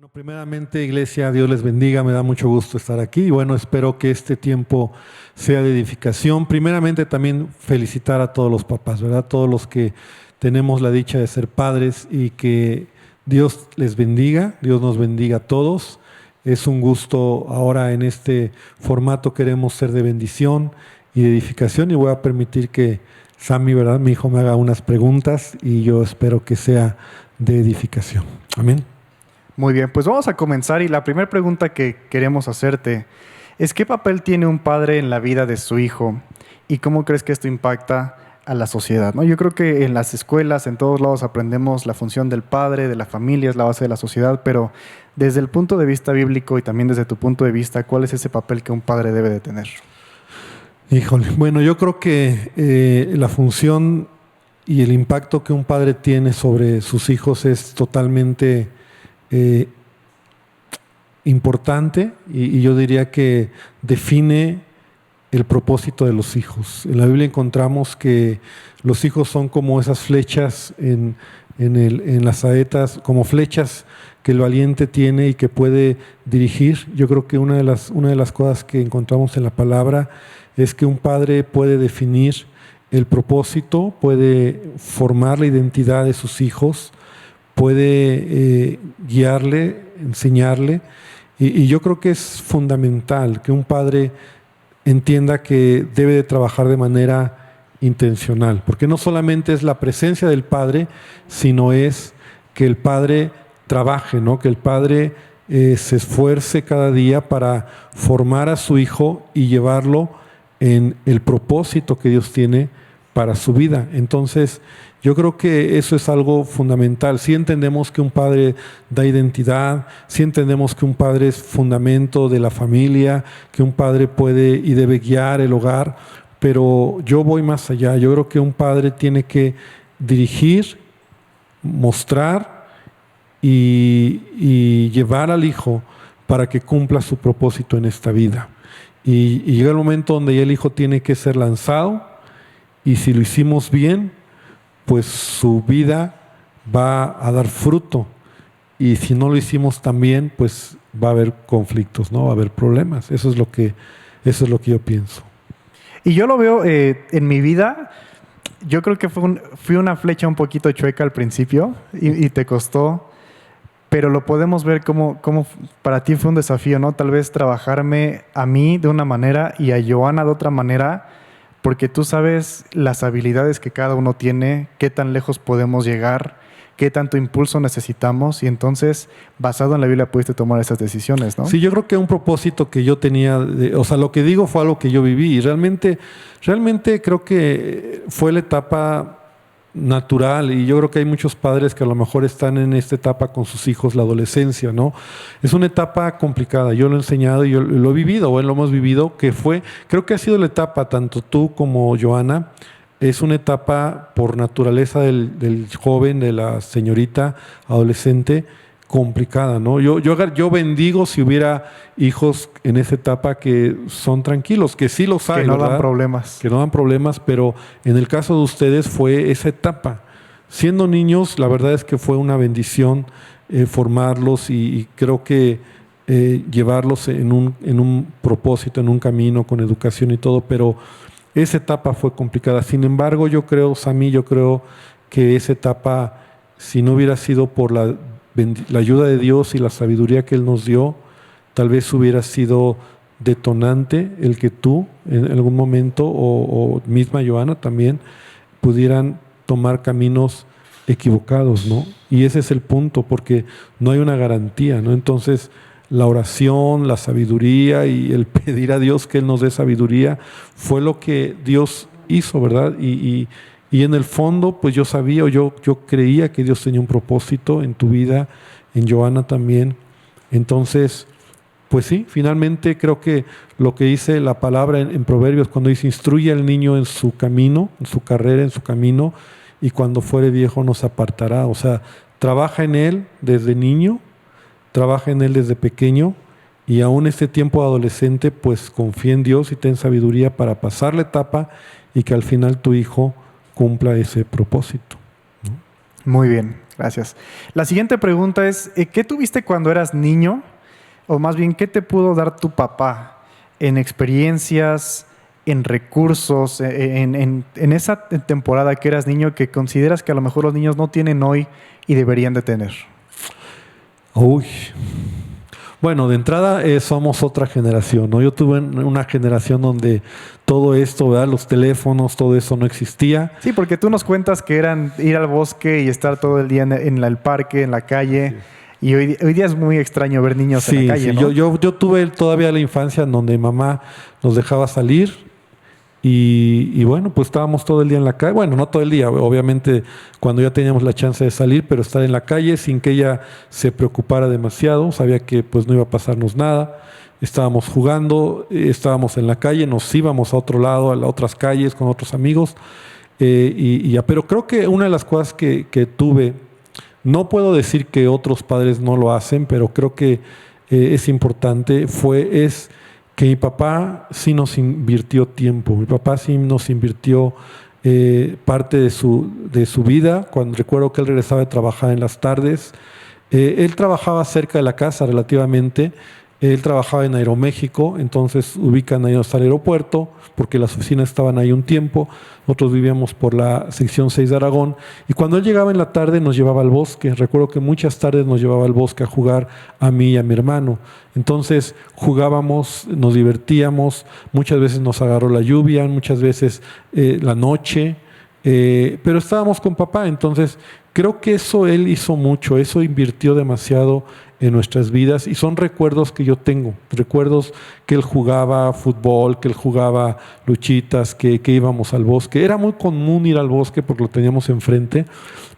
Bueno, primeramente, Iglesia, Dios les bendiga, me da mucho gusto estar aquí y bueno, espero que este tiempo sea de edificación. Primeramente también felicitar a todos los papás, ¿verdad? Todos los que tenemos la dicha de ser padres y que Dios les bendiga, Dios nos bendiga a todos. Es un gusto ahora en este formato, queremos ser de bendición y de edificación y voy a permitir que Sammy, ¿verdad? Mi hijo me haga unas preguntas y yo espero que sea de edificación. Amén. Muy bien, pues vamos a comenzar y la primera pregunta que queremos hacerte es ¿qué papel tiene un padre en la vida de su hijo y cómo crees que esto impacta a la sociedad, ¿no? Yo creo que en las escuelas, en todos lados aprendemos la función del padre, de la familia, es la base de la sociedad, pero desde el punto de vista bíblico y también desde tu punto de vista, ¿cuál es ese papel que un padre debe de tener? Híjole, bueno, yo creo que la función y el impacto que un padre tiene sobre sus hijos es totalmente importante y yo diría que define el propósito de los hijos. En la Biblia encontramos que los hijos son como esas flechas en las saetas, como flechas que el valiente tiene y que puede dirigir. Yo creo que una de las cosas que encontramos en la palabra es que un padre puede definir el propósito, puede formar la identidad de sus hijos, puede guiarle, enseñarle, y yo creo que es fundamental que un padre entienda que debe de trabajar de manera intencional, porque no solamente es la presencia del padre, sino es que el padre trabaje, ¿no? Que el padre se esfuerce cada día para formar a su hijo y llevarlo en el propósito que Dios tiene para su vida. Entonces, yo creo que eso es algo fundamental. Sí entendemos que un padre da identidad, sí entendemos que un padre es fundamento de la familia, que un padre puede y debe guiar el hogar, pero yo voy más allá. Yo creo que un padre tiene que dirigir, mostrar y llevar al hijo para que cumpla su propósito en esta vida. Y llega el momento donde ya el hijo tiene que ser lanzado y si lo hicimos bien, pues su vida va a dar fruto. Y si no lo hicimos tan bien, pues va a haber conflictos, ¿no? Va a haber problemas. Eso es lo que yo pienso. Y yo lo veo en mi vida, yo creo que fui una flecha un poquito chueca al principio y te costó, pero lo podemos ver como para ti fue un desafío, ¿no? Tal vez trabajarme a mí de una manera y a Johanna de otra manera, porque tú sabes las habilidades que cada uno tiene, qué tan lejos podemos llegar, qué tanto impulso necesitamos y entonces, basado en la Biblia, pudiste tomar esas decisiones, ¿no? Sí, yo creo que un propósito que yo tenía, o sea, lo que digo fue algo que yo viví y realmente creo que fue la etapa natural y yo creo que hay muchos padres que a lo mejor están en esta etapa con sus hijos, la adolescencia, ¿no? Es una etapa complicada, yo lo he enseñado y yo lo he vivido, o lo hemos vivido, creo que ha sido la etapa, tanto tú como Johanna, es una etapa por naturaleza del joven, de la señorita adolescente, complicada, ¿no? Yo bendigo si hubiera hijos en esa etapa que son tranquilos, que sí los hay, que no ¿verdad? dan problemas. Que no dan problemas, pero en el caso de ustedes fue esa etapa. Siendo niños, la verdad es que fue una bendición formarlos y creo que llevarlos en un propósito, en un camino, con educación y todo, pero esa etapa fue complicada. Sin embargo, yo creo que esa etapa, si no hubiera sido por la ayuda de Dios y la sabiduría que Él nos dio, tal vez hubiera sido detonante el que tú en algún momento o misma Johanna también pudieran tomar caminos equivocados, ¿no? Y ese es el punto, porque no hay una garantía, ¿no? Entonces, la oración, la sabiduría y el pedir a Dios que Él nos dé sabiduría fue lo que Dios hizo, ¿verdad? Y en el fondo, pues yo sabía, yo creía que Dios tenía un propósito en tu vida, en Johanna también. Entonces, pues sí, finalmente creo que lo que dice la palabra en Proverbios, cuando dice, instruye al niño en su camino, en su carrera, en su camino, y cuando fuere viejo no se apartará. O sea, trabaja en él desde niño, trabaja en él desde pequeño, y aún este tiempo adolescente, pues confía en Dios y ten sabiduría para pasar la etapa y que al final tu hijo cumpla ese propósito, ¿no? Muy bien. Gracias. La siguiente pregunta es, ¿qué tuviste cuando eras niño? O más bien, ¿qué te pudo dar tu papá en experiencias, en recursos, en esa temporada que eras niño que consideras que a lo mejor los niños no tienen hoy y deberían de tener? Uy. Bueno, de entrada somos otra generación, ¿no? Yo tuve una generación donde todo esto, ¿verdad? Los teléfonos, todo eso no existía. Sí, porque tú nos cuentas que eran ir al bosque y estar todo el día en el parque, en la calle. Sí. Y hoy día es muy extraño ver niños en la calle, ¿no? Yo tuve todavía la infancia en donde mamá nos dejaba salir. Y bueno, pues estábamos todo el día en la calle. Bueno, no todo el día, obviamente cuando ya teníamos la chance de salir, pero estar en la calle sin que ella se preocupara demasiado. Sabía que pues no iba a pasarnos nada. Estábamos jugando, estábamos en la calle, nos íbamos a otro lado, a otras calles con otros amigos. Pero creo que una de las cosas que tuve, no puedo decir que otros padres no lo hacen, pero creo que es importante, es que mi papá sí nos invirtió tiempo, mi papá sí nos invirtió parte de su vida. Cuando recuerdo que él regresaba de trabajar en las tardes, él trabajaba cerca de la casa relativamente, él trabajaba en Aeroméxico, entonces ubican ahí hasta el aeropuerto, porque las oficinas estaban ahí un tiempo. Nosotros vivíamos por la sección 6 de Aragón, y cuando él llegaba en la tarde nos llevaba al bosque. Recuerdo que muchas tardes nos llevaba al bosque a jugar a mí y a mi hermano. Entonces jugábamos, nos divertíamos, muchas veces nos agarró la lluvia, muchas veces la noche, pero estábamos con papá. Entonces creo que eso él hizo mucho, eso invirtió demasiado en nuestras vidas, y son recuerdos que yo tengo, recuerdos que él jugaba fútbol, que él jugaba luchitas, que íbamos al bosque. Era muy común ir al bosque porque lo teníamos enfrente,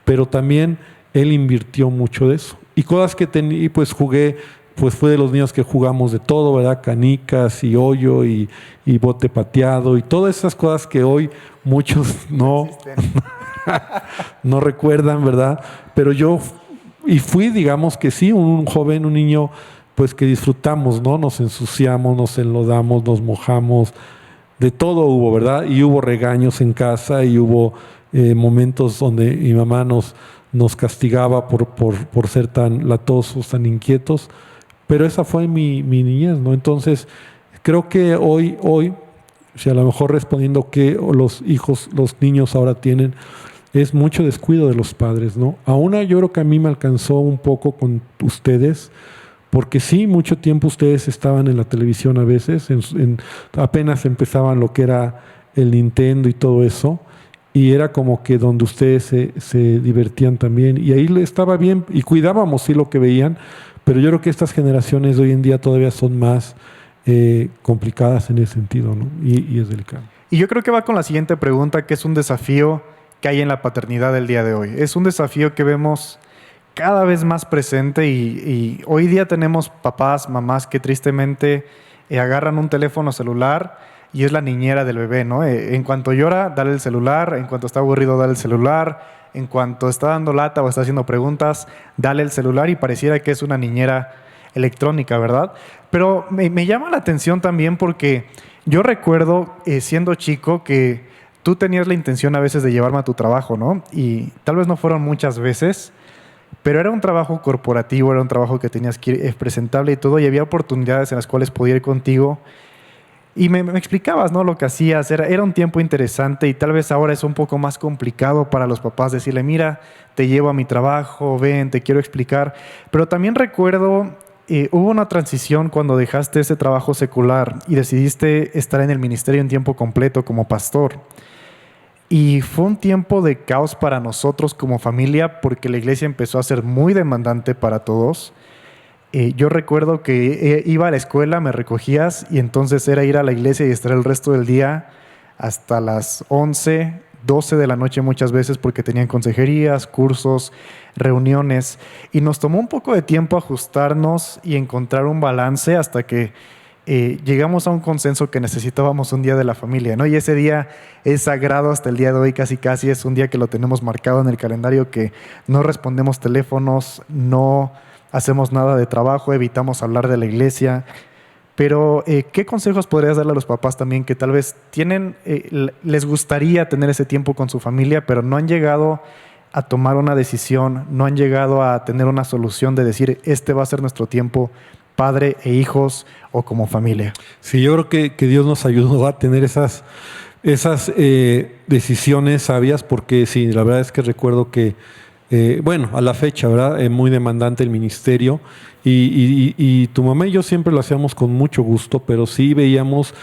pero también él invirtió mucho de eso. Y cosas que pues jugué, pues fue de los niños que jugamos de todo, ¿verdad? Canicas y hoyo y bote pateado y todas esas cosas que hoy muchos no recuerdan, ¿verdad? Pero yo fui, digamos que sí, un joven, un niño, pues que disfrutamos, ¿no? Nos ensuciamos, nos enlodamos, nos mojamos, de todo hubo, ¿verdad? Y hubo regaños en casa y hubo momentos donde mi mamá nos castigaba por ser tan latosos, tan inquietos, pero esa fue mi niñez, ¿no? Entonces, creo que hoy, si a lo mejor respondiendo que los niños ahora tienen, es mucho descuido de los padres, ¿no? Aún yo creo que a mí me alcanzó un poco con ustedes, porque sí, mucho tiempo ustedes estaban en la televisión a veces, apenas empezaban lo que era el Nintendo y todo eso, y era como que donde ustedes se divertían también, y ahí estaba bien, y cuidábamos sí lo que veían, pero yo creo que estas generaciones de hoy en día todavía son más complicadas en ese sentido, ¿no? Y es delicado. Y yo creo que va con la siguiente pregunta, que es un desafío que hay en la paternidad del día de hoy. Es un desafío que vemos cada vez más presente, y hoy día tenemos papás, mamás que tristemente agarran un teléfono celular y es la niñera del bebé, ¿no? En cuanto llora, dale el celular; en cuanto está aburrido, dale el celular; en cuanto está dando lata o está haciendo preguntas, dale el celular, y pareciera que es una niñera electrónica, ¿verdad? Pero me llama la atención también porque yo recuerdo siendo chico que tú tenías la intención a veces de llevarme a tu trabajo, ¿no? Y tal vez no fueron muchas veces, pero era un trabajo corporativo, era un trabajo que tenías que ir presentable y todo, y había oportunidades en las cuales podía ir contigo. Y me explicabas, ¿no?, lo que hacías. Era un tiempo interesante, y tal vez ahora es un poco más complicado para los papás decirle: mira, te llevo a mi trabajo, ven, te quiero explicar. Pero también recuerdo, hubo una transición cuando dejaste ese trabajo secular y decidiste estar en el ministerio en tiempo completo como pastor. Y fue un tiempo de caos para nosotros como familia, porque la iglesia empezó a ser muy demandante para todos. Yo recuerdo que iba a la escuela, me recogías, y entonces era ir a la iglesia y estar el resto del día hasta las 11, 12 de la noche muchas veces, porque tenían consejerías, cursos, reuniones. Y nos tomó un poco de tiempo ajustarnos y encontrar un balance hasta que llegamos a un consenso que necesitábamos un día de la familia, ¿no? Y ese día es sagrado hasta el día de hoy, casi es un día que lo tenemos marcado en el calendario, que no respondemos teléfonos, no hacemos nada de trabajo, evitamos hablar de la iglesia. Pero, ¿qué consejos podrías darle a los papás también que tal vez les gustaría tener ese tiempo con su familia, pero no han llegado a tomar una decisión, no han llegado a tener una solución de decir, este va a ser nuestro tiempo, padre e hijos o como familia. Sí, yo creo que Dios nos ayudó a tener esas decisiones sabias, porque sí, la verdad es que recuerdo que, bueno, a la fecha, ¿verdad? Es muy demandante el ministerio y tu mamá y yo siempre lo hacíamos con mucho gusto, pero sí veíamos,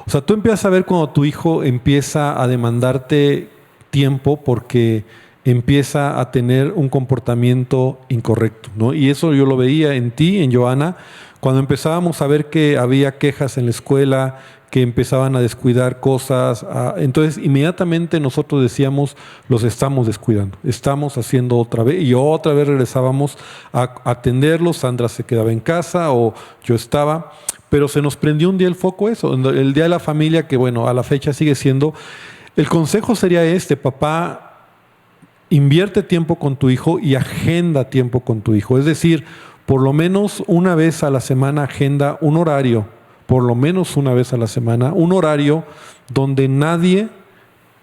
o sea, tú empiezas a ver cuando tu hijo empieza a demandarte tiempo porque empieza a tener un comportamiento incorrecto, ¿no? Y eso yo lo veía en ti, en Johanna, cuando empezábamos a ver que había quejas en la escuela, que empezaban a descuidar cosas, entonces inmediatamente nosotros decíamos, los estamos descuidando, estamos haciendo otra vez, y otra vez regresábamos a atenderlos, Sandra se quedaba en casa o yo estaba, pero se nos prendió un día el foco eso, el día de la familia, que bueno, a la fecha sigue siendo, el consejo sería papá, invierte tiempo con tu hijo y agenda tiempo con tu hijo, es decir, por lo menos una vez a la semana agenda un horario, por lo menos una vez a la semana, un horario donde nadie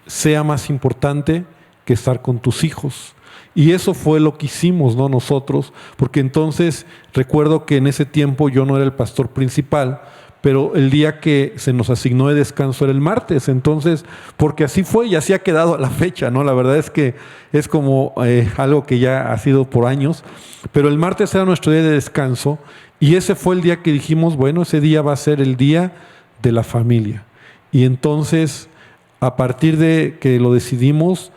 sea más importante que estar con tus hijos. Y eso fue lo que hicimos, ¿no? Nosotros, porque entonces recuerdo que en ese tiempo yo no era el pastor principal, pero el día que se nos asignó de descanso era el martes, entonces, porque así fue y así ha quedado a la fecha, ¿no? La verdad es que es como algo que ya ha sido por años, pero el martes era nuestro día de descanso y ese fue el día que dijimos, bueno, ese día va a ser el día de la familia. Y entonces, a partir de que lo decidimos,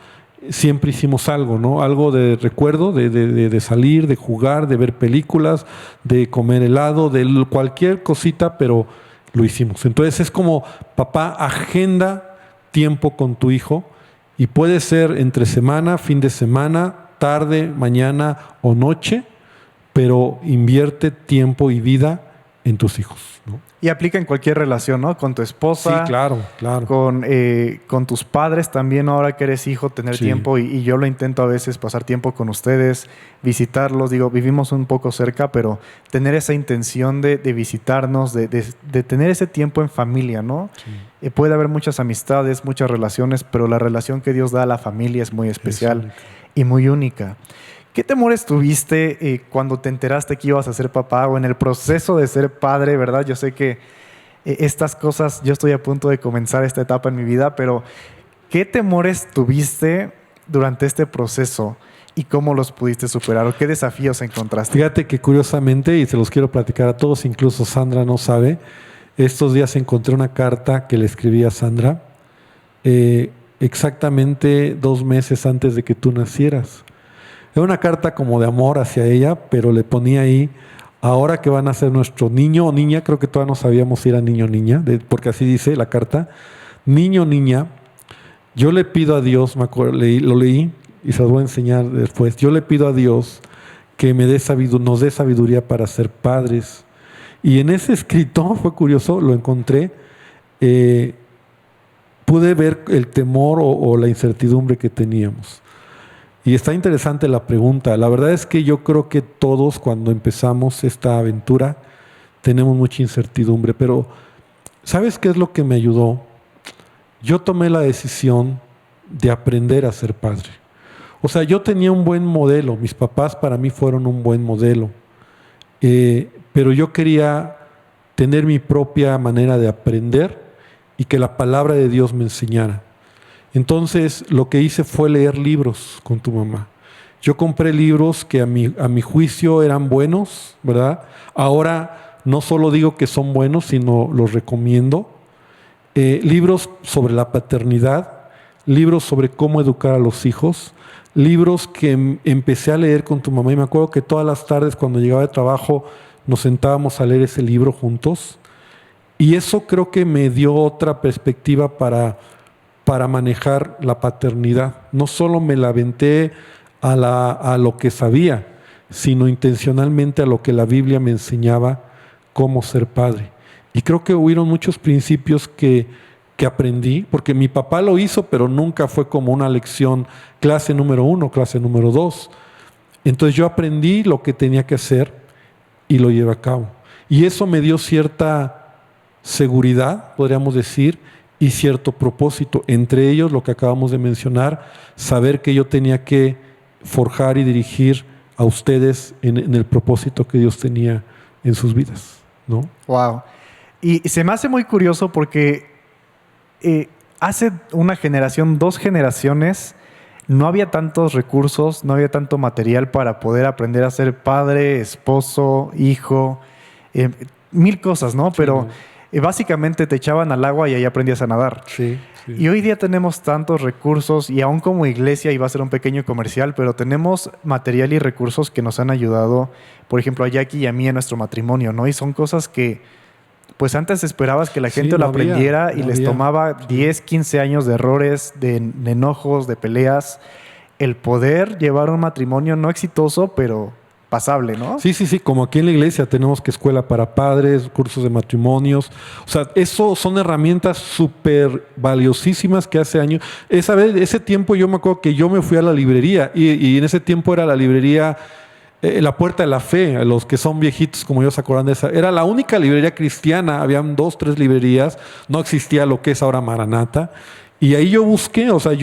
siempre hicimos algo, ¿no? Algo de recuerdo, de salir, de jugar, de ver películas, de comer helado, de cualquier cosita, pero lo hicimos. Entonces es como, papá, agenda tiempo con tu hijo y puede ser entre semana, fin de semana, tarde, mañana o noche, pero invierte tiempo y vida en tus hijos, ¿no? Y aplica en cualquier relación, ¿no? Con tu esposa. Sí, claro, claro. Con tus padres también, ahora que eres hijo, tener tiempo. Y yo lo intento a veces, pasar tiempo con ustedes, visitarlos. Digo, vivimos un poco cerca, pero tener esa intención de visitarnos, de tener ese tiempo en familia, ¿no? Sí. Puede haber muchas amistades, muchas relaciones, pero la relación que Dios da a la familia es muy especial y muy única. ¿Qué temores tuviste cuando te enteraste que ibas a ser papá o en el proceso de ser padre, verdad? Yo sé que estas cosas, yo estoy a punto de comenzar esta etapa en mi vida, pero ¿qué temores tuviste durante este proceso y cómo los pudiste superar o qué desafíos encontraste? Fíjate que curiosamente, y se los quiero platicar a todos, incluso Sandra no sabe, estos días encontré una carta que le escribí a Sandra exactamente 2 meses antes de que tú nacieras. Era una carta como de amor hacia ella, pero le ponía ahí, ahora que van a ser nuestro niño o niña, creo que todavía no sabíamos si era niño o niña, porque así dice la carta, niño o niña, yo le pido a Dios, me acuerdo, lo leí y se los voy a enseñar después, yo le pido a Dios que nos dé sabiduría para ser padres. Y en ese escrito, fue curioso, lo encontré, pude ver el temor o la incertidumbre que teníamos. Y está interesante la pregunta. La verdad es que yo creo que todos cuando empezamos esta aventura tenemos mucha incertidumbre, pero ¿sabes qué es lo que me ayudó? Yo tomé la decisión de aprender a ser padre. O sea, yo tenía un buen modelo, mis papás para mí fueron un buen modelo, pero yo quería tener mi propia manera de aprender y que la palabra de Dios me enseñara. Entonces, lo que hice fue leer libros con tu mamá. Yo compré libros que a mi juicio eran buenos, ¿verdad? Ahora no solo digo que son buenos, sino los recomiendo. Libros sobre la paternidad, libros sobre cómo educar a los hijos, libros que empecé a leer con tu mamá. Y me acuerdo que todas las tardes cuando llegaba de trabajo nos sentábamos a leer ese libro juntos. Y eso creo que me dio otra perspectiva para manejar la paternidad. No solo me la aventé a lo que sabía, sino intencionalmente a lo que la Biblia me enseñaba cómo ser padre. Y creo que hubieron muchos principios que aprendí, porque mi papá lo hizo, pero nunca fue como una lección, clase número 1, clase número 2. Entonces yo aprendí lo que tenía que hacer y lo llevé a cabo. Y eso me dio cierta seguridad, podríamos decir, y cierto propósito, entre ellos lo que acabamos de mencionar, saber que yo tenía que forjar y dirigir a ustedes en el propósito que Dios tenía en sus vidas, ¿no? Wow. Y se me hace muy curioso porque hace una generación, 2 generaciones, no había tantos recursos, no había tanto material para poder aprender a ser padre, esposo, hijo, 1000 cosas, ¿no? Sí, Pero ¿no? Básicamente te echaban al agua y ahí aprendías a nadar. Sí, sí. Y hoy día tenemos tantos recursos y aún como iglesia, y va a ser un pequeño comercial, pero tenemos material y recursos que nos han ayudado, por ejemplo, a Jackie y a mí en nuestro matrimonio, ¿no? Y son cosas que, pues antes esperabas que la Sí, gente no lo aprendiera había, y no les había. tomaba Sí. 10, 15 años de errores, de enojos, de peleas. El poder llevar un matrimonio no exitoso, pero pasable, ¿no? Sí, sí, sí, como aquí en la iglesia tenemos que escuela para padres, cursos de matrimonios. O sea, eso son herramientas súper valiosísimas que hace años. Ese tiempo yo me acuerdo que yo me fui a la librería y en ese tiempo era la librería La Puerta de la Fe. Los que son viejitos como yo se acuerdan de esa. Era la única librería cristiana. Habían 2, 3 librerías. No existía lo que es ahora Maranata. Y ahí yo busqué, o sea,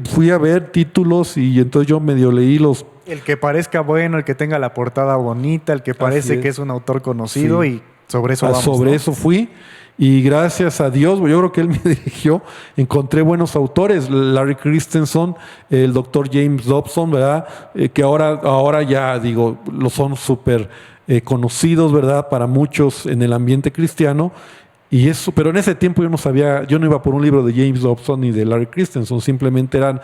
fui a ver títulos y entonces yo medio leí los. El que parezca bueno, el que tenga la portada bonita, el que parece que es un autor conocido Sí. y sobre eso vamos, Sobre ¿no? eso fui y gracias a Dios, yo creo que él me dirigió, encontré buenos autores, Larry Christensen, el doctor James Dobson, ¿verdad? Que ahora ya digo, lo son súper conocidos, ¿verdad? Para muchos en el ambiente cristiano. Y eso, pero en ese tiempo yo no sabía, yo no iba por un libro de James Dobson ni de Larry Christensen, simplemente eran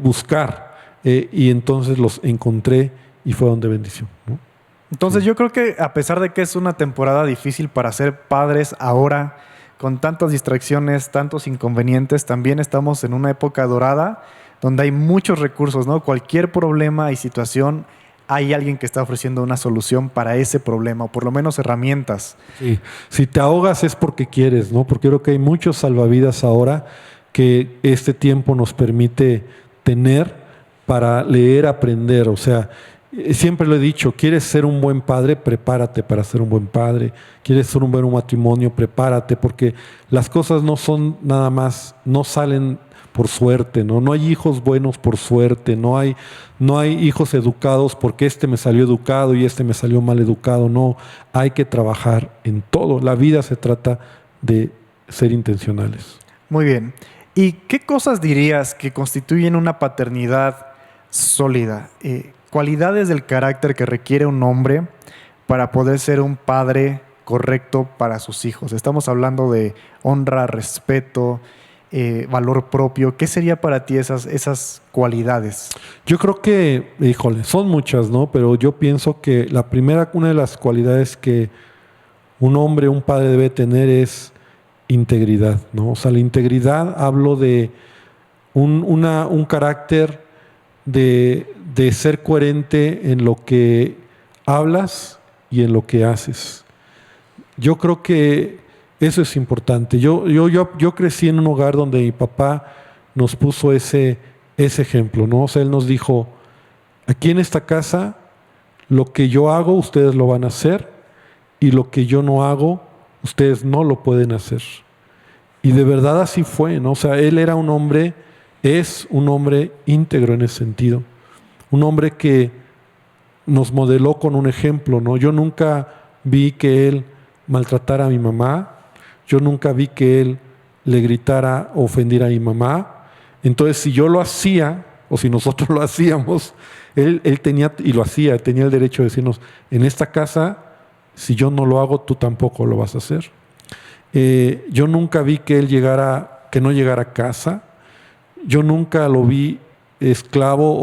buscar. Y entonces los encontré y fue donde bendición, ¿no? Entonces yo creo que a pesar de que es una temporada difícil para ser padres ahora, con tantas distracciones, tantos inconvenientes, también estamos en una época dorada donde hay muchos recursos, ¿no? Cualquier problema y situación, hay alguien que está ofreciendo una solución para ese problema, o por lo menos herramientas. Sí. Si te ahogas es porque quieres, ¿no? Porque creo que hay muchos salvavidas ahora que este tiempo nos permite tener para leer, aprender. O sea, siempre lo he dicho, quieres ser un buen padre, prepárate para ser un buen padre. Quieres ser un buen matrimonio, prepárate, porque las cosas no son nada más, no salen por suerte, ¿no? No hay hijos buenos por suerte, no hay hijos educados porque este me salió educado y este me salió mal educado, no, hay que trabajar en todo. La vida se trata de ser intencionales. Muy bien. ¿Y qué cosas dirías que constituyen una paternidad sólida? Cualidades del carácter que requiere un hombre para poder ser un padre correcto para sus hijos. Estamos hablando de honra, respeto, valor propio. ¿Qué sería para ti esas cualidades? Yo creo que, híjole, son muchas, ¿no? Pero yo pienso que una de las cualidades que un hombre, un padre debe tener es integridad, ¿no? O sea, la integridad, hablo de un carácter de ser coherente en lo que hablas y en lo que haces. Yo creo que eso es importante. Yo crecí en un hogar donde mi papá nos puso ese ejemplo, ¿no? O sea, él nos dijo, aquí en esta casa, lo que yo hago, ustedes lo van a hacer, y lo que yo no hago, ustedes no lo pueden hacer. Y de verdad así fue, ¿no? O sea, él era un hombre, es un hombre íntegro en ese sentido. Un hombre que nos modeló con un ejemplo, ¿no? Yo nunca vi que él maltratara a mi mamá, yo nunca vi que él le gritara o ofendiera a mi mamá. Entonces, si yo lo hacía, o si nosotros lo hacíamos, él tenía, y lo hacía, tenía el derecho de decirnos, en esta casa, si yo no lo hago, tú tampoco lo vas a hacer. Yo nunca vi que él no llegara a casa. Yo nunca lo vi esclavo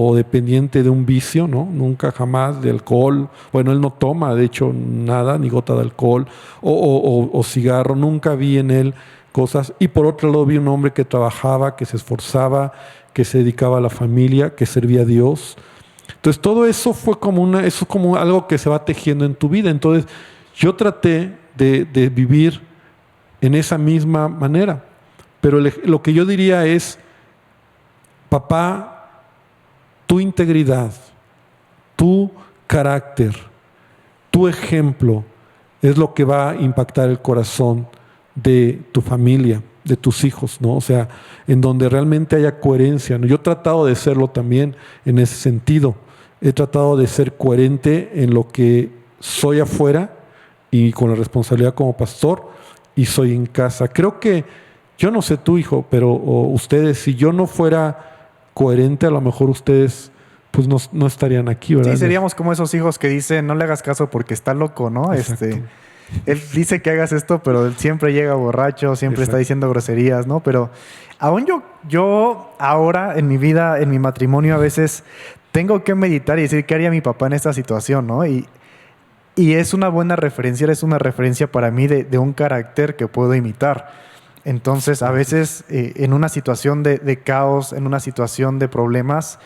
o dependiente de un vicio, ¿no? Nunca jamás de alcohol. Bueno, él no toma, de hecho, nada, ni gota de alcohol o cigarro. Nunca vi en él cosas. Y por otro lado vi un hombre que trabajaba, que se esforzaba, que se dedicaba a la familia, que servía a Dios. Entonces todo eso fue como algo que se va tejiendo en tu vida. Entonces yo traté de vivir en esa misma manera. Pero lo que yo diría es, papá, tu integridad, tu carácter, tu ejemplo es lo que va a impactar el corazón de tu familia. de tus hijos, ¿no? O sea, en donde realmente haya coherencia, ¿no? Yo he tratado de serlo también en ese sentido. He tratado de ser coherente en lo que soy afuera y con la responsabilidad como pastor y soy en casa. Creo que, yo no sé tú, hijo, pero ustedes, si yo no fuera coherente, a lo mejor ustedes pues no estarían aquí, ¿verdad? Sí, seríamos como esos hijos que dicen, no le hagas caso porque está loco, ¿no? Exacto. Él dice que hagas esto, pero él siempre llega borracho, siempre está diciendo groserías, ¿no? Pero aún yo ahora en mi vida, en mi matrimonio, a veces tengo que meditar y decir qué haría mi papá en esta situación, ¿no? Y es una buena referencia, es una referencia para mí de un carácter que puedo imitar. Entonces, a veces en una situación de caos, en una situación de problemas,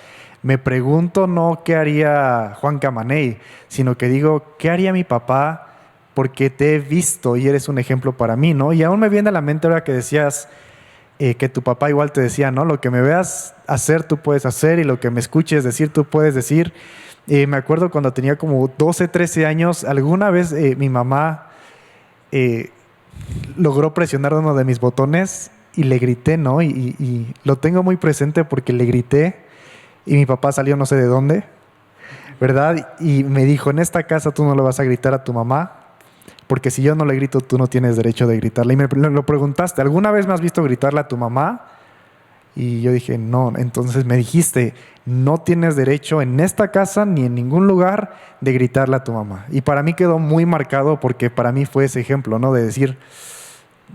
me pregunto no qué haría Juan Camaney, sino que digo, ¿qué haría mi papá? Porque te he visto y eres un ejemplo para mí, ¿no? Y aún me viene a la mente ahora que decías que tu papá igual te decía, ¿no? Lo que me veas hacer, tú puedes hacer, y lo que me escuches decir, tú puedes decir. Me acuerdo cuando tenía como 12, 13 años, alguna vez mi mamá logró presionar uno de mis botones y le grité, ¿no? Y lo tengo muy presente porque le grité y mi papá salió no sé de dónde, ¿verdad? Y me dijo, en esta casa tú no le vas a gritar a tu mamá, porque si yo no le grito, tú no tienes derecho de gritarle. Y me lo preguntaste, ¿alguna vez me has visto gritarle a tu mamá? Y yo dije, no. Entonces me dijiste, no tienes derecho en esta casa ni en ningún lugar de gritarle a tu mamá. Y para mí quedó muy marcado porque para mí fue ese ejemplo, ¿no? De decir,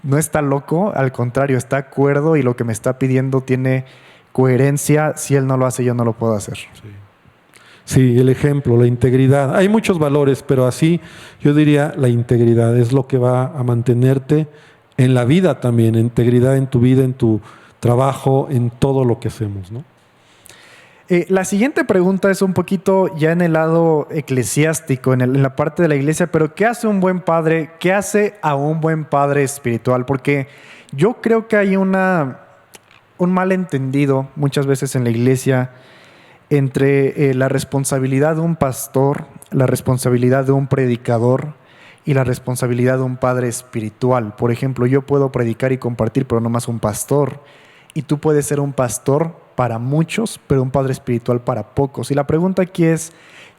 no está loco, al contrario, está cuerdo y lo que me está pidiendo tiene coherencia. Si él no lo hace, yo no lo puedo hacer. Sí, el ejemplo, la integridad. Hay muchos valores, pero así yo diría la integridad es lo que va a mantenerte en la vida también, integridad en tu vida, en tu trabajo, en todo lo que hacemos, ¿no? La siguiente pregunta es un poquito ya en el lado eclesiástico, en la parte de la iglesia, pero ¿qué hace un buen padre? ¿Qué hace a un buen padre espiritual? Porque yo creo que hay un malentendido muchas veces en la iglesia entre la responsabilidad de un pastor, la responsabilidad de un predicador y la responsabilidad de un padre espiritual. Por ejemplo, yo puedo predicar y compartir, pero no más un pastor. Y tú puedes ser un pastor para muchos, pero un padre espiritual para pocos. Y la pregunta aquí es,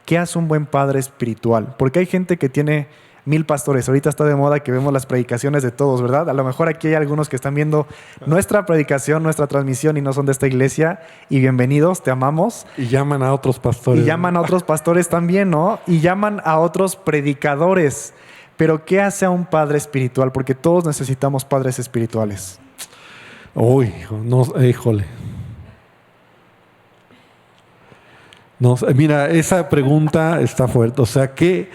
¿qué hace un buen padre espiritual? Porque hay gente que tiene 1000 pastores. Ahorita está de moda que vemos las predicaciones de todos, ¿verdad? A lo mejor aquí hay algunos que están viendo nuestra predicación, nuestra transmisión y no son de esta iglesia. Y bienvenidos, te amamos. Y llaman a otros pastores. Y llaman a otros pastores también, ¿no? Y llaman a otros predicadores. Pero ¿qué hace a un padre espiritual? Porque todos necesitamos padres espirituales. Uy, no, híjole. No, mira, esa pregunta está fuerte. O sea, que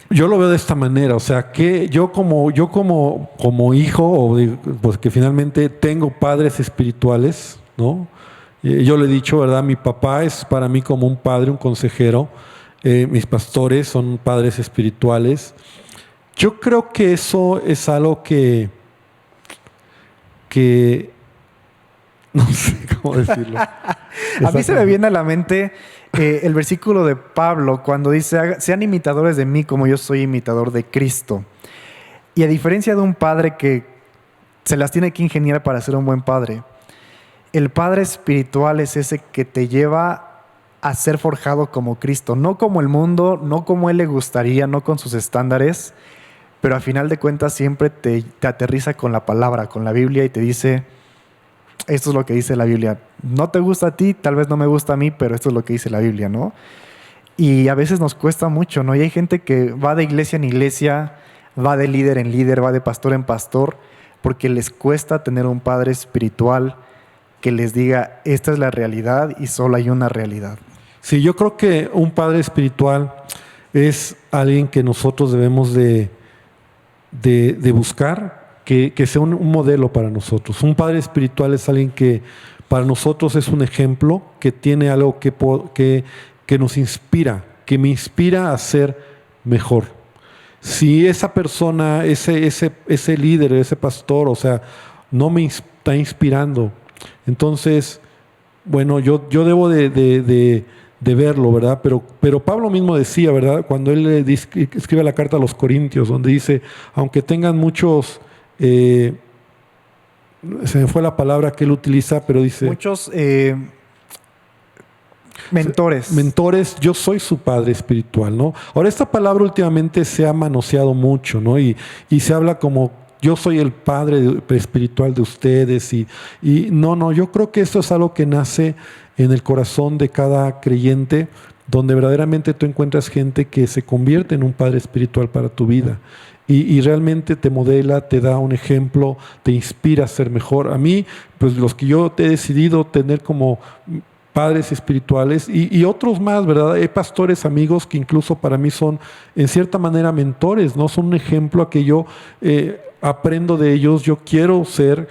yo lo veo de esta manera. O sea, que yo como hijo, pues que finalmente tengo padres espirituales, ¿no? Yo le he dicho, ¿verdad? Mi papá es para mí como un padre, un consejero. Mis pastores son padres espirituales. Yo creo que eso es algo que no sé cómo decirlo. A mí se me viene a la mente el versículo de Pablo cuando dice, sean imitadores de mí como yo soy imitador de Cristo. Y a diferencia de un padre que se las tiene que ingeniar para ser un buen padre, el padre espiritual es ese que te lleva a ser forjado como Cristo, no como el mundo, no como él le gustaría, no con sus estándares, pero a final de cuentas siempre te aterriza con la palabra, con la Biblia, y te dice, esto es lo que dice la Biblia. No te gusta a ti, tal vez no me gusta a mí, pero esto es lo que dice la Biblia, ¿no? Y a veces nos cuesta mucho, ¿no? Y hay gente que va de iglesia en iglesia, va de líder en líder, va de pastor en pastor, porque les cuesta tener un padre espiritual que les diga, esta es la realidad y solo hay una realidad. Sí, yo creo que un padre espiritual es alguien que nosotros debemos de buscar, que sea un modelo para nosotros. Un padre espiritual es alguien que para nosotros es un ejemplo, que tiene algo que nos inspira, que me inspira a ser mejor. Si esa persona, ese líder, ese pastor, o sea, no me está inspirando, entonces, bueno, yo debo de verlo, ¿verdad? Pero Pablo mismo decía, ¿verdad? Cuando él escribe la carta a los Corintios, donde dice, aunque tengan muchos se me fue la palabra que él utiliza, pero dice... Muchos mentores. Mentores, yo soy su padre espiritual, ¿no? Ahora, esta palabra últimamente se ha manoseado mucho, ¿no? Y se habla como yo soy el padre espiritual de ustedes y no, yo creo que esto es algo que nace en el corazón de cada creyente, donde verdaderamente tú encuentras gente que se convierte en un padre espiritual para tu vida. Y realmente te modela, te da un ejemplo, te inspira a ser mejor. A mí, pues los que yo he decidido tener como padres espirituales y otros más, ¿verdad? Hay pastores amigos que incluso para mí son en cierta manera mentores, ¿no? Son un ejemplo a que yo aprendo de ellos, yo quiero ser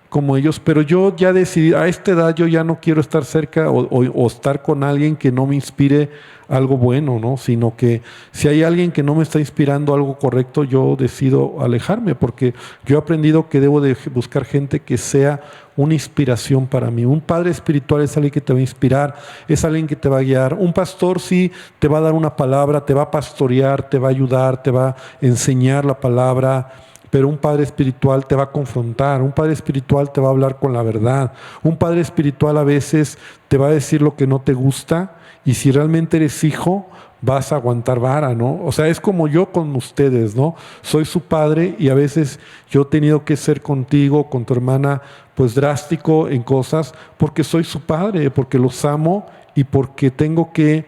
como ellos, pero yo ya decidí, a esta edad yo ya no quiero estar cerca o estar con alguien que no me inspire algo bueno, ¿no? Sino que si hay alguien que no me está inspirando algo correcto, yo decido alejarme, porque yo he aprendido que debo de buscar gente que sea una inspiración para mí. Un padre espiritual es alguien que te va a inspirar, es alguien que te va a guiar. Un pastor sí te va a dar una palabra, te va a pastorear, te va a ayudar, te va a enseñar la palabra. Pero un padre espiritual te va a confrontar, un padre espiritual te va a hablar con la verdad, un padre espiritual a veces te va a decir lo que no te gusta y si realmente eres hijo vas a aguantar vara, ¿no? O sea, es como yo con ustedes, ¿no? Soy su padre y a veces yo he tenido que ser contigo, con tu hermana, pues drástico en cosas porque soy su padre, porque los amo y porque tengo que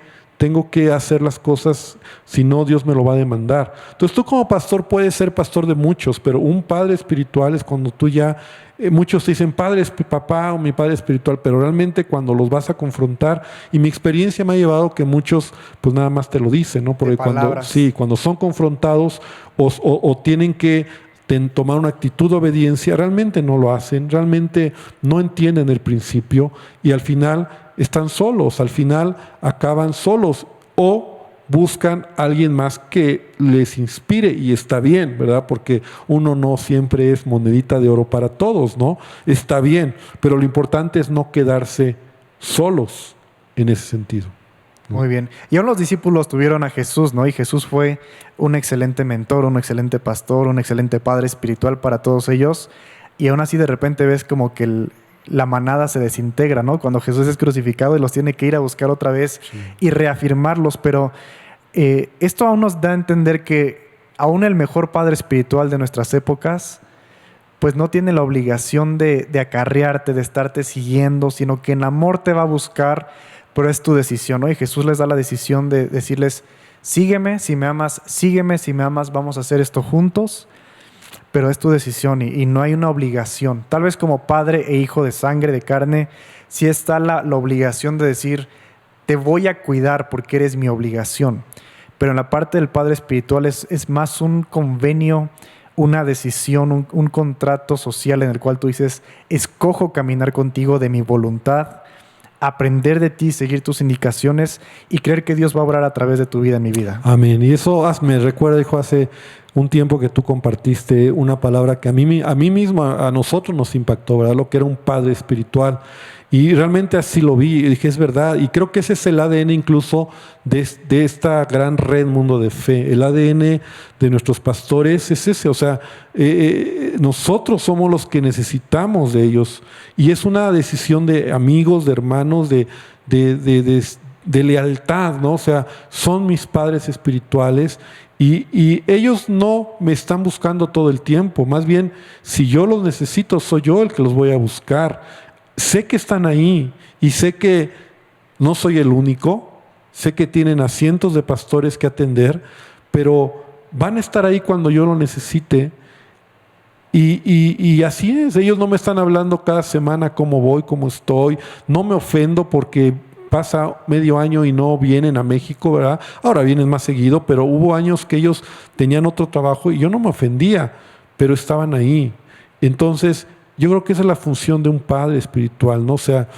hacer las cosas, si no Dios me lo va a demandar. Entonces tú como pastor puedes ser pastor de muchos, pero un padre espiritual es cuando tú ya, muchos te dicen padre es mi papá o mi padre espiritual, pero realmente cuando los vas a confrontar, y mi experiencia me ha llevado que muchos pues nada más te lo dicen, ¿no? Porque cuando son confrontados o tienen que tomar una actitud de obediencia, realmente no lo hacen, realmente no entienden el principio y al final están solos, al final acaban solos o buscan a alguien más que les inspire y está bien, ¿verdad? Porque uno no siempre es monedita de oro para todos, ¿no? Está bien, pero lo importante es no quedarse solos en ese sentido. Muy bien. Y aún los discípulos tuvieron a Jesús, ¿no? Y Jesús fue un excelente mentor, un excelente pastor, un excelente padre espiritual para todos ellos. Y aún así de repente ves como que la manada se desintegra, ¿no? Cuando Jesús es crucificado y los tiene que ir a buscar otra vez y reafirmarlos. Pero esto aún nos da a entender que aún el mejor padre espiritual de nuestras épocas pues no tiene la obligación de acarrearte, de estarte siguiendo, sino que en amor te va a buscar, pero es tu decisión, ¿no? Y Jesús les da la decisión de decirles, sígueme, si me amas, vamos a hacer esto juntos, pero es tu decisión y no hay una obligación. Tal vez como padre e hijo de sangre, de carne, sí está la obligación de decir, te voy a cuidar porque eres mi obligación. Pero en la parte del padre espiritual es más un convenio, una decisión, un contrato social en el cual tú dices, escojo caminar contigo de mi voluntad, aprender de ti, seguir tus indicaciones y creer que Dios va a obrar a través de tu vida en mi vida. Amén. Y eso me recuerda, hijo, hace un tiempo que tú compartiste una palabra que a mí mismo, a nosotros nos impactó, ¿verdad? Lo que era un padre espiritual. Y realmente así lo vi y dije, es verdad. Y creo que ese es el ADN incluso de esta gran red Mundo de Fe. El ADN de nuestros pastores es ese. O sea, nosotros somos los que necesitamos de ellos. Y es una decisión de amigos, de hermanos, de lealtad, ¿no? O sea, son mis padres espirituales y ellos no me están buscando todo el tiempo. Más bien, si yo los necesito, soy yo el que los voy a buscar. Sé que están ahí y sé que no soy el único, sé que tienen a cientos de pastores que atender, pero van a estar ahí cuando yo lo necesite y así es. Ellos no me están hablando cada semana cómo voy, cómo estoy, no me ofendo porque pasa medio año y no vienen a México, ¿verdad? Ahora vienen más seguido, pero hubo años que ellos tenían otro trabajo y yo no me ofendía, pero estaban ahí. Entonces, yo creo que esa es la función de un padre espiritual, ¿no? O sea,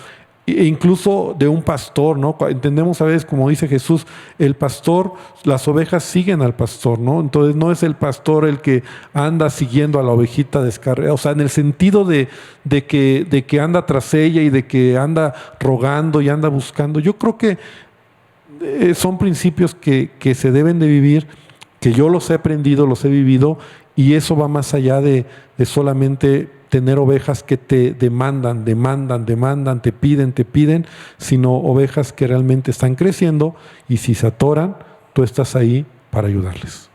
incluso de un pastor, ¿no? Entendemos a veces, como dice Jesús, el pastor, las ovejas siguen al pastor, ¿no? Entonces no es el pastor el que anda siguiendo a la ovejita descarriada, o sea, en el sentido de que anda tras ella y de que anda rogando y anda buscando. Yo creo que son principios que se deben de vivir, que yo los he aprendido, los he vivido y eso va más allá de solamente tener ovejas que te demandan, te piden, sino ovejas que realmente están creciendo y si se atoran, tú estás ahí para ayudarles.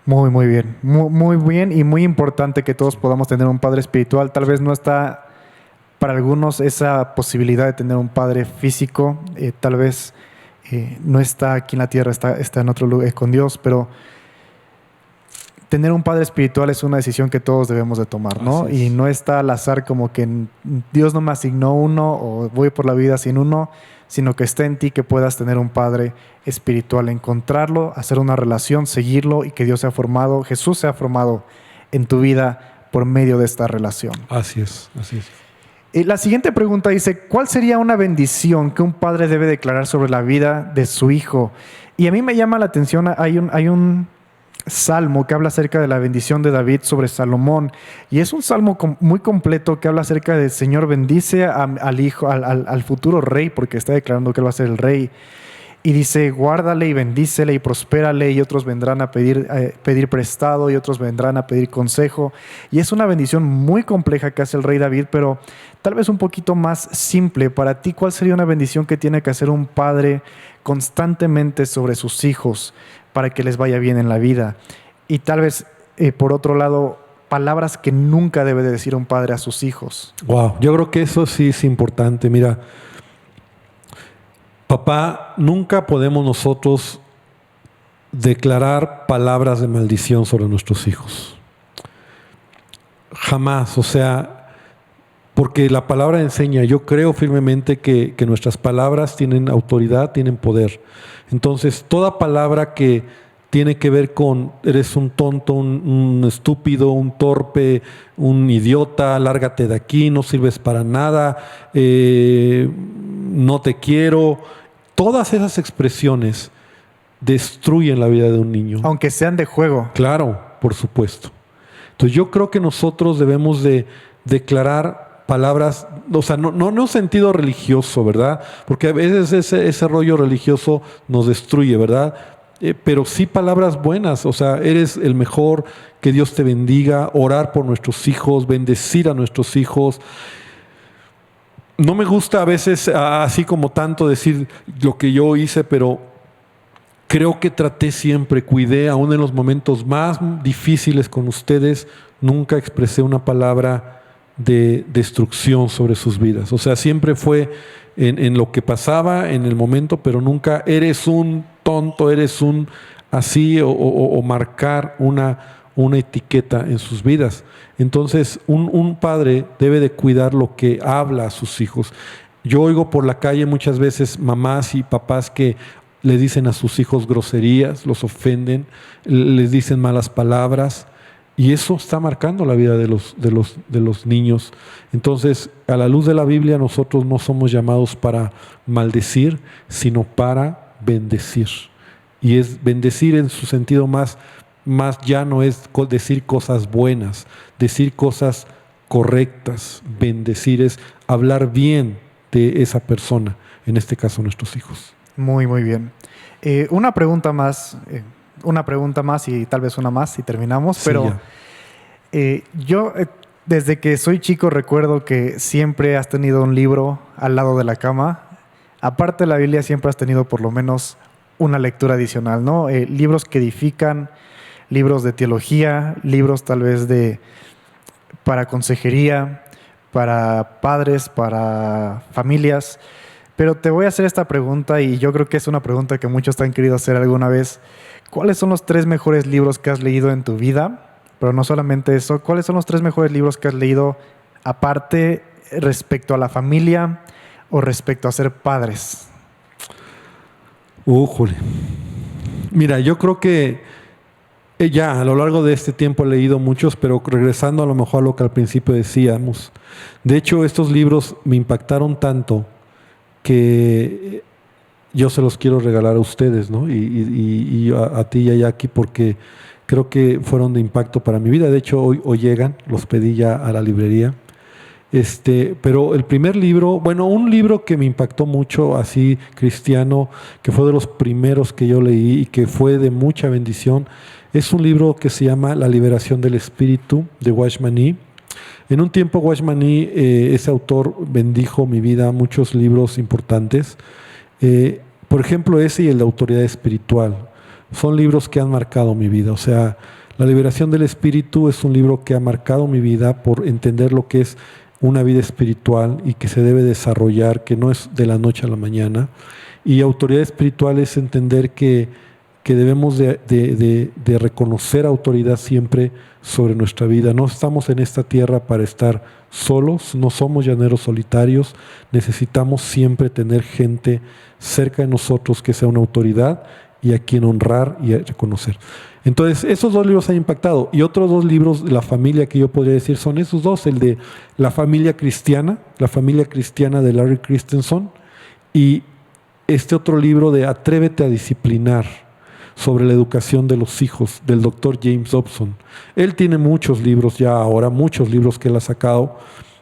Muy, muy bien. Muy bien y muy importante que todos podamos tener un padre espiritual. Tal vez no está para algunos esa posibilidad de tener un padre físico. Tal vez no está aquí en la tierra, está en otro lugar con Dios, pero tener un padre espiritual es una decisión que todos debemos de tomar, ¿no? Y no está al azar como que Dios no me asignó uno o voy por la vida sin uno, sino que está en ti que puedas tener un padre espiritual, encontrarlo, hacer una relación, seguirlo y que Dios sea formado, Jesús sea formado en tu vida por medio de esta relación. Así es, así es. La siguiente pregunta dice, ¿cuál sería una bendición que un padre debe declarar sobre la vida de su hijo? Y a mí me llama la atención, hay un salmo que habla acerca de la bendición de David sobre Salomón, y es un salmo muy completo que habla acerca del Señor bendice al hijo, al futuro rey, porque está declarando que él va a ser el rey, y dice guárdale y bendícele y prospérale, y otros vendrán a pedir prestado y otros vendrán a pedir consejo, y es una bendición muy compleja que hace el rey David, pero tal vez un poquito más simple. Para ti, ¿cuál sería una bendición que tiene que hacer un padre constantemente sobre sus hijos para que les vaya bien en la vida? Y tal vez, por otro lado, palabras que nunca debe de decir un padre a sus hijos. Wow, yo creo que eso sí es importante. Mira, papá, nunca podemos nosotros declarar palabras de maldición sobre nuestros hijos. Jamás, o sea, porque la palabra enseña, yo creo firmemente que nuestras palabras tienen autoridad, tienen poder. Entonces, toda palabra que tiene que ver con eres un tonto, un estúpido, un torpe, un idiota, lárgate de aquí, no sirves para nada, no te quiero. Todas esas expresiones destruyen la vida de un niño. Aunque sean de juego. Claro, por supuesto. Entonces yo creo que nosotros debemos de declarar palabras, o sea, no en un sentido religioso, ¿verdad? Porque a veces ese rollo religioso nos destruye, ¿verdad? Pero sí palabras buenas, o sea, eres el mejor, que Dios te bendiga, orar por nuestros hijos, bendecir a nuestros hijos. No me gusta a veces así como tanto decir lo que yo hice, pero creo que traté siempre, cuidé, aún en los momentos más difíciles con ustedes, nunca expresé una palabra de destrucción sobre sus vidas. O sea, siempre fue en lo que pasaba en el momento, pero nunca eres un tonto, eres un así o marcar una etiqueta en sus vidas. Entonces, un padre debe de cuidar lo que habla a sus hijos. Yo oigo por la calle muchas veces mamás y papás que le dicen a sus hijos groserías, los ofenden, les dicen malas palabras, y eso está marcando la vida de los niños. Entonces, a la luz de la Biblia, nosotros no somos llamados para maldecir, sino para bendecir. Y es bendecir en su sentido más llano, es decir cosas buenas, decir cosas correctas. Bendecir es hablar bien de esa persona, en este caso nuestros hijos. Muy, muy bien. Una pregunta más y tal vez una más y terminamos. Sí, pero yo desde que soy chico recuerdo que siempre has tenido un libro al lado de la cama. Aparte de la Biblia, siempre has tenido por lo menos una lectura adicional, ¿no? Libros que edifican, libros de teología, libros tal vez para consejería, para padres, para familias. Pero te voy a hacer esta pregunta y yo creo que es una pregunta que muchos te han querido hacer alguna vez. ¿Cuáles son los 3 mejores libros que has leído en tu vida? Pero no solamente eso, ¿cuáles son los 3 mejores libros que has leído aparte respecto a la familia o respecto a ser padres? Jole. Mira, yo creo que ya a lo largo de este tiempo he leído muchos, pero regresando a lo mejor a lo que al principio decíamos. De hecho, estos libros me impactaron tanto que yo se los quiero regalar a ustedes, ¿no? Y a ti y a Jackie, porque creo que fueron de impacto para mi vida. De hecho, hoy llegan, los pedí ya a la librería. Pero el primer libro, un libro que me impactó mucho, así cristiano, que fue de los primeros que yo leí y que fue de mucha bendición, Es un libro que se llama La liberación del espíritu, de Watchman Nee. En un tiempo Watchman Nee, ese autor, bendijo mi vida, muchos libros importantes. Por ejemplo, ese y el de autoridad espiritual. Son libros que han marcado mi vida. O sea, La liberación del espíritu es un libro que ha marcado mi vida por entender lo que es una vida espiritual y que se debe desarrollar, que no es de la noche a la mañana. Y autoridad espiritual es entender que debemos de reconocer autoridad siempre sobre nuestra vida. No estamos en esta tierra para estar solos, no somos llaneros solitarios, necesitamos siempre tener gente cerca de nosotros que sea una autoridad y a quien honrar y a reconocer. Entonces, esos dos libros han impactado. Y otros dos libros de la familia que yo podría decir son esos dos, el de La familia cristiana de Larry Christensen, y este otro libro de Atrévete a disciplinar, sobre la educación de los hijos, del doctor James Dobson. Él tiene muchos libros ya ahora, muchos libros que él ha sacado,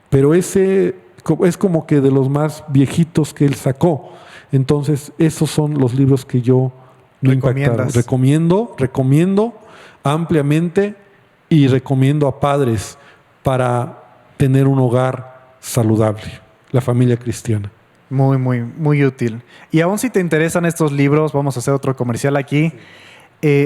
pero ese es como que de los más viejitos que él sacó. Entonces, esos son los libros que yo me impactaron. Recomiendo ampliamente, y recomiendo a padres para tener un hogar saludable, la familia cristiana. Muy, muy, muy útil. Y aún si te interesan estos libros, vamos a hacer otro comercial aquí.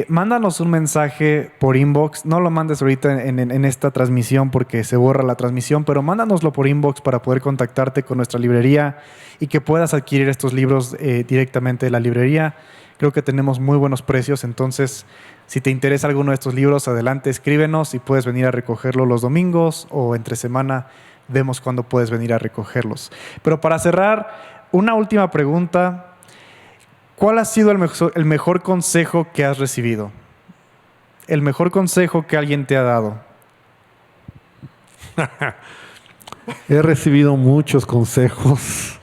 Mándanos un mensaje por inbox. No lo mandes ahorita en esta transmisión porque se borra la transmisión, pero mándanoslo por inbox para poder contactarte con nuestra librería y que puedas adquirir estos libros directamente de la librería. Creo que tenemos muy buenos precios, entonces si te interesa alguno de estos libros, adelante, escríbenos y puedes venir a recogerlo los domingos o entre semana. Vemos cuándo puedes venir a recogerlos. Pero para cerrar, una última pregunta. ¿Cuál ha sido el mejor consejo que has recibido? El mejor consejo que alguien te ha dado. He recibido muchos consejos,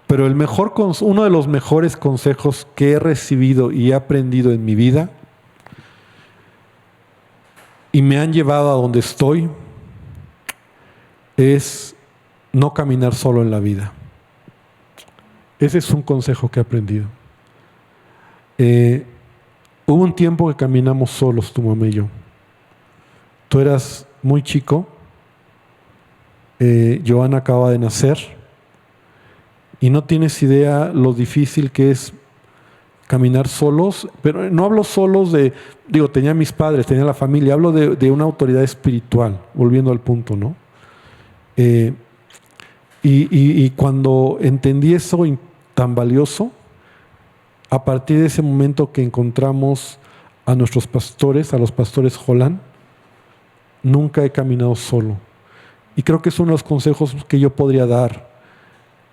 pero uno de los mejores consejos que he recibido y he aprendido en mi vida y me han llevado a donde estoy es no caminar solo en la vida. Ese es un consejo que he aprendido. Hubo un tiempo que caminamos solos, tu mamá y yo. Tú eras muy chico, Joana acaba de nacer, y no tienes idea lo difícil que es caminar solos, pero no hablo solos tenía mis padres, tenía la familia, hablo de una autoridad espiritual, volviendo al punto, ¿no? Y cuando entendí eso tan valioso, a partir de ese momento que encontramos a nuestros pastores, a los pastores Holland, nunca he caminado solo. Y creo que es uno de los consejos que yo podría dar.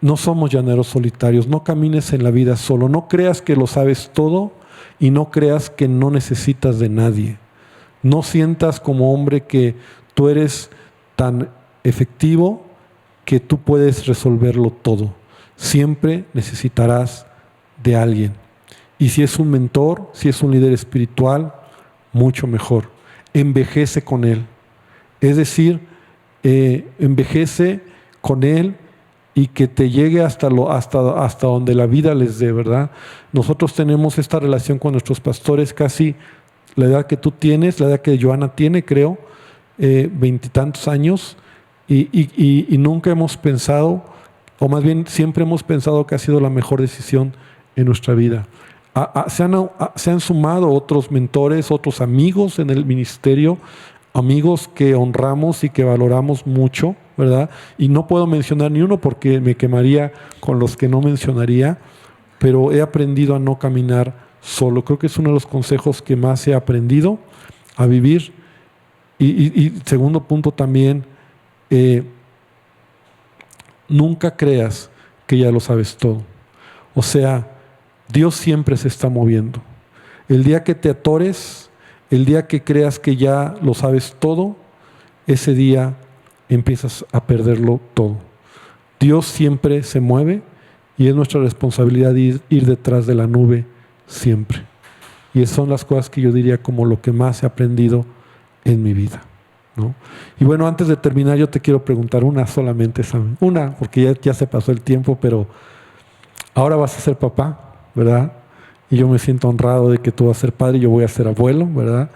No somos llaneros solitarios, no camines en la vida solo, no creas que lo sabes todo y no creas que no necesitas de nadie. No sientas como hombre que tú eres tan efectivo que tú puedes resolverlo todo. Siempre necesitarás de alguien. Y si es un mentor, si es un líder espiritual, mucho mejor. Envejece con él. Es decir, envejece con él y que te llegue hasta donde la vida les dé, ¿verdad? Nosotros tenemos esta relación con nuestros pastores, casi la edad que tú tienes, la edad que Joana tiene, creo, 20 y tantos años. Y nunca hemos pensado, o más bien siempre hemos pensado que ha sido la mejor decisión en nuestra vida. Se han sumado otros mentores, otros amigos en el ministerio, amigos que honramos y que valoramos mucho, ¿verdad? Y no puedo mencionar ni uno porque me quemaría con los que no mencionaría, pero he aprendido a no caminar solo. Creo que es uno de los consejos que más he aprendido a vivir. Y segundo punto también, nunca creas que ya lo sabes todo. O sea, Dios siempre se está moviendo. El día que te atores, el día que creas que ya lo sabes todo, ese día empiezas a perderlo todo. Dios siempre se mueve y es nuestra responsabilidad ir detrás de la nube siempre. Y esas son las cosas que yo diría como lo que más he aprendido en mi vida, ¿no? Y bueno, antes de terminar, yo te quiero preguntar una solamente, ¿saben? Porque ya se pasó el tiempo, pero ahora vas a ser papá, ¿verdad? y yo me siento honrado de que tú vas a ser padre y yo voy a ser abuelo, ¿verdad?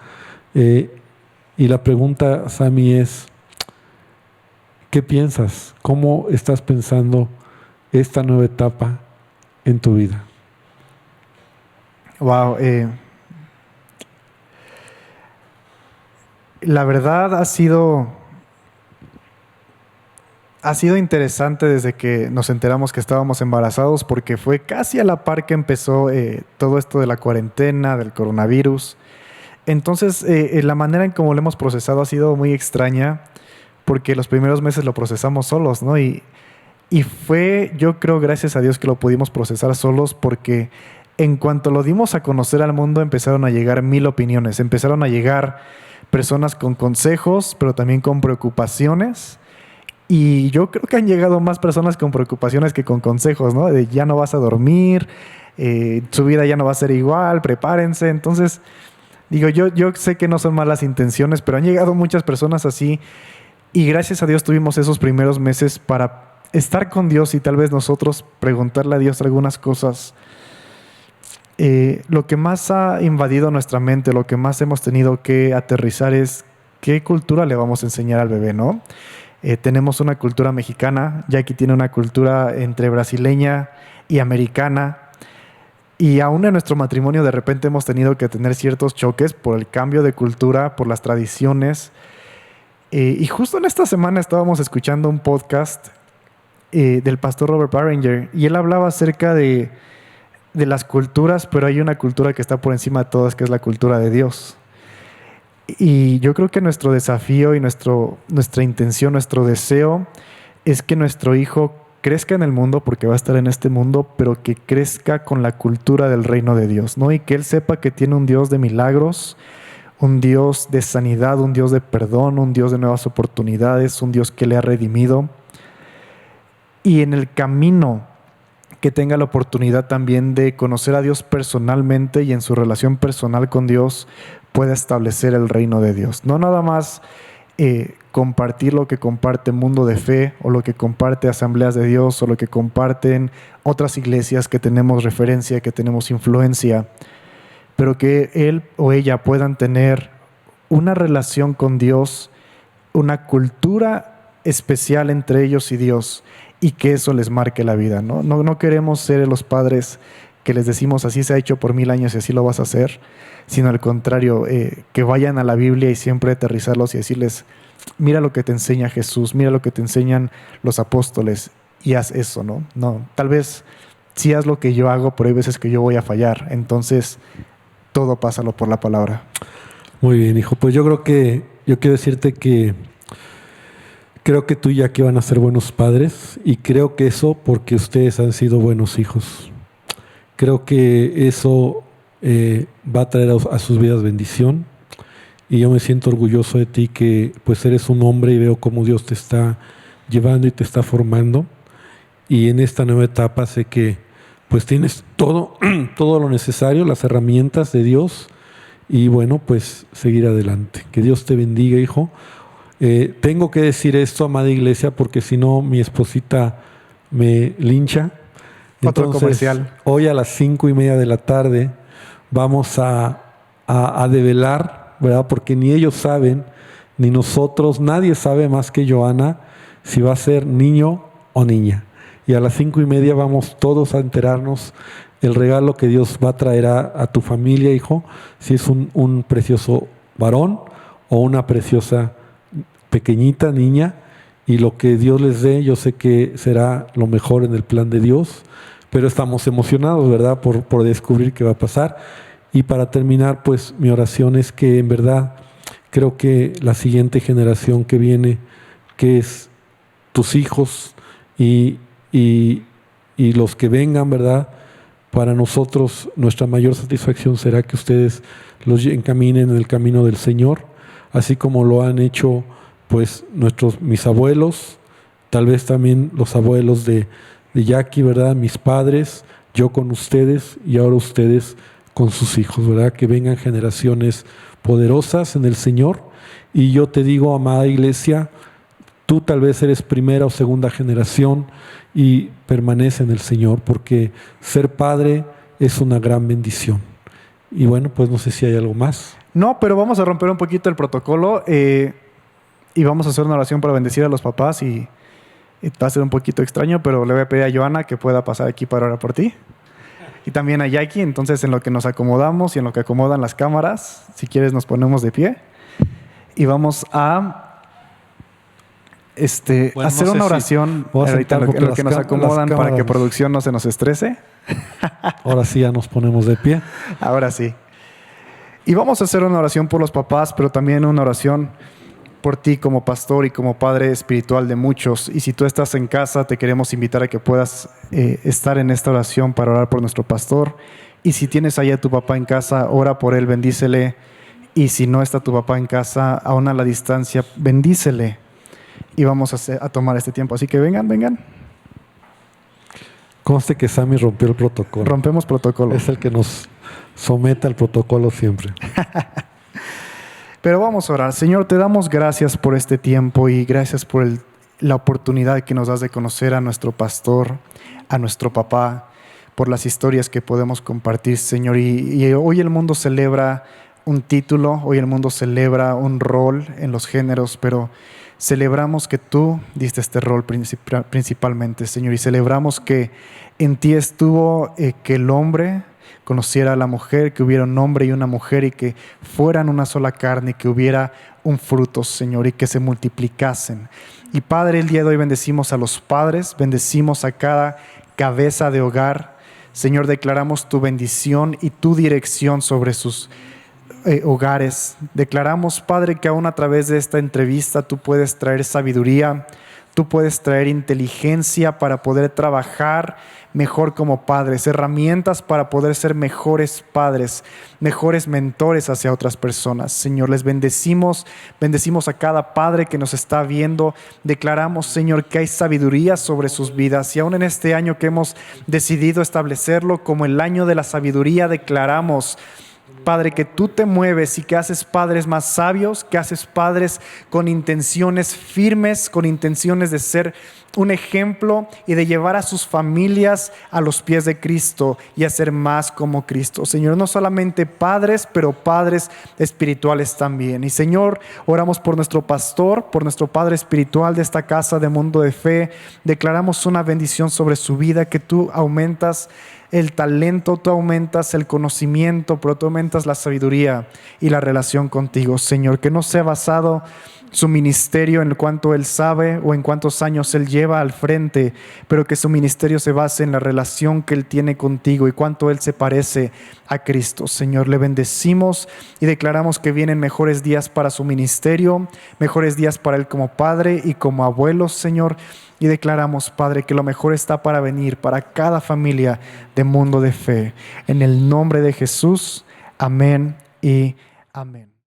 Y la pregunta, Sammy, es, ¿qué piensas? ¿Cómo estás pensando esta nueva etapa en tu vida? Wow. La verdad ha sido interesante desde que nos enteramos que estábamos embarazados, porque fue casi a la par que empezó todo esto de la cuarentena, del coronavirus. Entonces, la manera en cómo lo hemos procesado ha sido muy extraña, porque los primeros meses lo procesamos solos, ¿no? Y fue, yo creo, gracias a Dios que lo pudimos procesar solos, porque en cuanto lo dimos a conocer al mundo, empezaron a llegar 1000 opiniones, empezaron a llegar personas con consejos, pero también con preocupaciones. Y yo creo que han llegado más personas con preocupaciones que con consejos, ¿no? De ya no vas a dormir, su vida ya no va a ser igual, prepárense. Entonces, digo, yo sé que no son malas intenciones, pero han llegado muchas personas así. Y gracias a Dios tuvimos esos primeros meses para estar con Dios y tal vez nosotros preguntarle a Dios algunas cosas. Lo que más ha invadido nuestra mente, lo que más hemos tenido que aterrizar es qué cultura le vamos a enseñar al bebé, ¿no? Tenemos una cultura mexicana, Jackie tiene una cultura entre brasileña y americana, y aún en nuestro matrimonio de repente hemos tenido que tener ciertos choques por el cambio de cultura, por las tradiciones. Y justo en esta semana estábamos escuchando un podcast del pastor Robert Barringer, y él hablaba acerca de las culturas, pero hay una cultura que está por encima de todas, que es la cultura de Dios. Y yo creo que nuestro desafío y nuestra intención, nuestro deseo es que nuestro hijo crezca en el mundo, porque va a estar en este mundo, pero que crezca con la cultura del reino de Dios, ¿no? Y que él sepa que tiene un Dios de milagros, un Dios de sanidad, un Dios de perdón, un Dios de nuevas oportunidades, un Dios que le ha redimido. Y en el camino que tenga la oportunidad también de conocer a Dios personalmente, y en su relación personal con Dios pueda establecer el reino de Dios. No nada más compartir lo que comparte Mundo de Fe, o lo que comparte Asambleas de Dios, o lo que comparten otras iglesias que tenemos referencia, que tenemos influencia, pero que él o ella puedan tener una relación con Dios, una cultura especial entre ellos y Dios, y que eso les marque la vida, ¿no? No queremos ser los padres que les decimos así se ha hecho por 1000 años y así lo vas a hacer, sino al contrario, que vayan a la Biblia y siempre aterrizarlos y decirles, mira lo que te enseña Jesús, mira lo que te enseñan los apóstoles, y haz eso, ¿no? No, tal vez sí haz lo que yo hago, pero hay veces que yo voy a fallar, entonces todo pásalo por la palabra. Muy bien, hijo. Pues yo quiero decirte que creo que tú y Jackie van a ser buenos padres, y creo que eso porque ustedes han sido buenos hijos. Creo que eso va a traer a sus vidas bendición, y yo me siento orgulloso de ti, que pues eres un hombre y veo cómo Dios te está llevando y te está formando, y en esta nueva etapa sé que pues tienes todo lo necesario, las herramientas de Dios, y bueno, pues seguir adelante. Que Dios te bendiga, hijo. Tengo que decir esto, amada iglesia, porque si no mi esposita me lincha. Otro Entonces, comercial. Hoy a las 5:30 de la tarde vamos a develar, ¿verdad? Porque ni ellos saben, ni nosotros, nadie sabe más que Joana si va a ser niño o niña. Y a las 5:30 vamos todos a enterarnos el regalo que Dios va a traer a tu familia, hijo, si es un precioso varón o una preciosa pequeñita niña, y lo que Dios les dé, yo sé que será lo mejor en el plan de Dios, pero estamos emocionados, ¿verdad?, por descubrir qué va a pasar. Y para terminar, pues mi oración es que en verdad creo que la siguiente generación que viene, que es tus hijos y los que vengan, ¿verdad?, para nosotros nuestra mayor satisfacción será que ustedes los encaminen en el camino del Señor, así como lo han hecho pues mis abuelos, tal vez también los abuelos de Jackie, ¿verdad?, mis padres, yo con ustedes, y ahora ustedes con sus hijos, ¿verdad? Que vengan generaciones poderosas en el Señor. Y yo te digo, amada iglesia, tú tal vez eres primera o segunda generación y permanece en el Señor, porque ser padre es una gran bendición. Y bueno, pues no sé si hay algo más. No, pero vamos a romper un poquito el protocolo y vamos a hacer una oración para bendecir a los papás y va a ser un poquito extraño, pero le voy a pedir a Joana que pueda pasar aquí para orar por ti. Y también a Jackie, entonces en lo que nos acomodamos y en lo que acomodan las cámaras, si quieres nos ponemos de pie y vamos a Bueno, hacer no sé una si oración voy a ahorita sentar en lo porque que nos las acomodan para que cámaras- producción no se nos estrese. Ahora sí ya nos ponemos de pie. Ahora sí. Y vamos a hacer una oración por los papás, pero también una oración por ti como pastor y como padre espiritual de muchos. Y si tú estás en casa, te queremos invitar a que puedas estar en esta oración para orar por nuestro pastor. Y si tienes ahí a tu papá en casa, ora por él, bendícele. Y si no está tu papá en casa, aún a la distancia, bendícele. Y vamos a tomar este tiempo. Así que vengan. Conste que Sammy rompió el protocolo. Rompemos protocolo. Es el que nos somete al protocolo siempre. Pero vamos a orar. Señor, te damos gracias por este tiempo y gracias por la oportunidad que nos das de conocer a nuestro pastor, a nuestro papá, por las historias que podemos compartir, Señor. Y hoy el mundo celebra un título, hoy el mundo celebra un rol en los géneros, pero celebramos que tú diste este rol principalmente, Señor, y celebramos que en ti estuvo que el hombre conociera a la mujer, que hubiera un hombre y una mujer y que fueran una sola carne, que hubiera un fruto, Señor, y que se multiplicasen. Y Padre, el día de hoy bendecimos a los padres, bendecimos a cada cabeza de hogar. Señor, declaramos tu bendición y tu dirección sobre sus hogares. Declaramos, Padre, que aún a través de esta entrevista tú puedes traer sabiduría, tú puedes traer inteligencia para poder trabajar mejor como padres, herramientas para poder ser mejores padres, mejores mentores hacia otras personas. Señor, les bendecimos a cada padre que nos está viendo. Declaramos, Señor, que hay sabiduría sobre sus vidas y aún en este año que hemos decidido establecerlo como el año de la sabiduría, declaramos, Padre, que tú te mueves y que haces padres más sabios, que haces padres con intenciones firmes, con intenciones de ser un ejemplo y de llevar a sus familias a los pies de Cristo y a ser más como Cristo. Señor, no solamente padres, pero padres espirituales también. Y Señor, oramos por nuestro pastor, por nuestro padre espiritual de esta casa de Mundo de Fe. Declaramos una bendición sobre su vida, que tú aumentas el talento, tú aumentas el conocimiento, pero tú aumentas la sabiduría y la relación contigo, Señor. Que no sea basado su ministerio en cuanto él sabe o en cuántos años él lleva al frente, pero que su ministerio se base en la relación que él tiene contigo y cuánto él se parece a Cristo. Señor, le bendecimos y declaramos que vienen mejores días para su ministerio, mejores días para él como padre y como abuelo, Señor. Y declaramos, Padre, que lo mejor está para venir para cada familia de Mundo de Fe. En el nombre de Jesús, amén y amén.